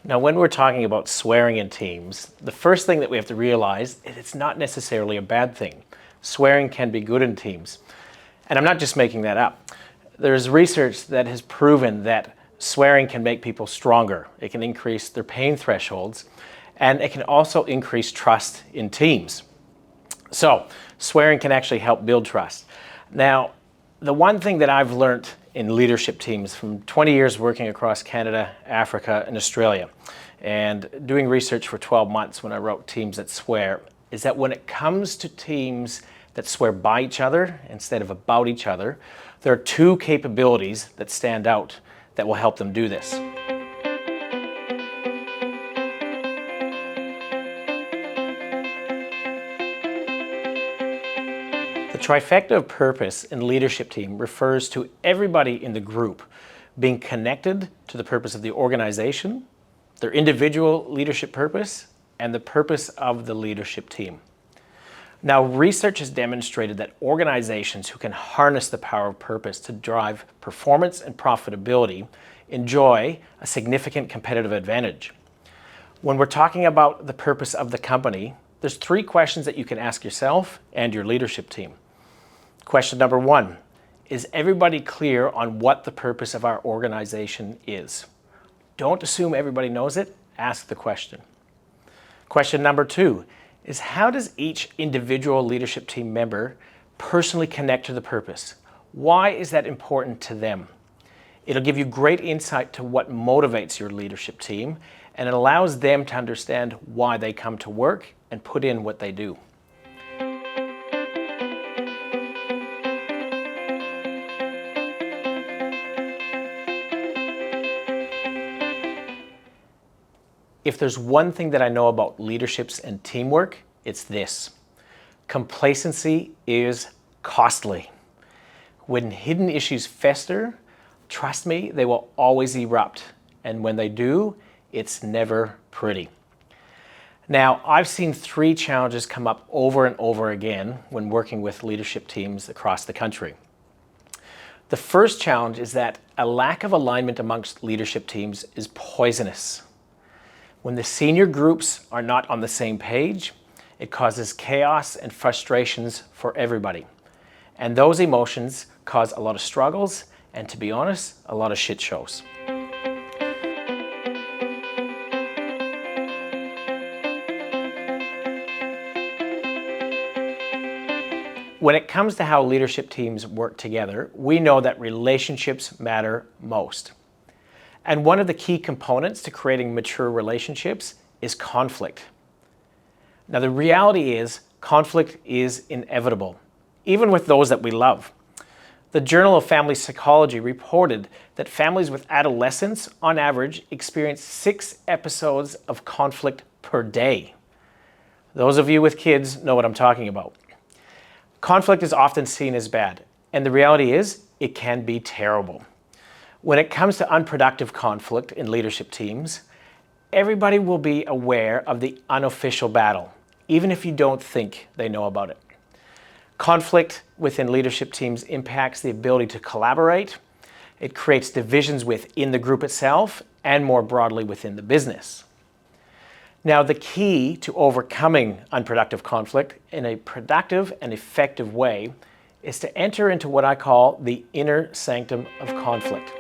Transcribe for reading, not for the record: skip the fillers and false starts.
Now, when we're talking about swearing in teams, the first thing that we have to realize is it's not necessarily a bad thing. Swearing can be good in teams. And I'm not just making that up. There's research that has proven that swearing can make people stronger. It can increase their pain thresholds, and it can also increase trust in teams. So, swearing can actually help build trust. Now, the one thing that I've learned in leadership teams from 20 years working across Canada, Africa, and Australia, and doing research for 12 months when I wrote Teams That Swear, is that when it comes to teams that swear by each other instead of about each other, there are two capabilities that stand out that will help them do this. The trifecta of purpose in leadership team refers to everybody in the group being connected to the purpose of the organization, their individual leadership purpose, and the purpose of the leadership team. Now, research has demonstrated that organizations who can harness the power of purpose to drive performance and profitability enjoy a significant competitive advantage. When we're talking about the purpose of the company, there's three questions that you can ask yourself and your leadership team. Question number one, is everybody clear on what the purpose of our organization is? Don't assume everybody knows it, ask the question. Question number two is, how does each individual leadership team member personally connect to the purpose? Why is that important to them? It'll give you great insight to what motivates your leadership team, and it allows them to understand why they come to work and put in what they do. If there's one thing that I know about leaderships and teamwork, it's this: complacency is costly. When hidden issues fester, trust me, they will always erupt. And when they do, it's never pretty. Now, I've seen three challenges come up over and over again when working with leadership teams across the country. The first challenge is that a lack of alignment amongst leadership teams is poisonous. When the senior groups are not on the same page, it causes chaos and frustrations for everybody. And those emotions cause a lot of struggles and, to be honest, a lot of shit shows. When it comes to how leadership teams work together, we know that relationships matter most. And one of the key components to creating mature relationships is conflict. Now, the reality is conflict is inevitable, even with those that we love. The Journal of Family Psychology reported that families with adolescents, on average, experience 6 episodes of conflict per day. Those of you with kids know what I'm talking about. Conflict is often seen as bad, and the reality is it can be terrible. When it comes to unproductive conflict in leadership teams, everybody will be aware of the unofficial battle, even if you don't think they know about it. Conflict within leadership teams impacts the ability to collaborate. It creates divisions within the group itself and more broadly within the business. Now, the key to overcoming unproductive conflict in a productive and effective way is to enter into what I call the inner sanctum of conflict.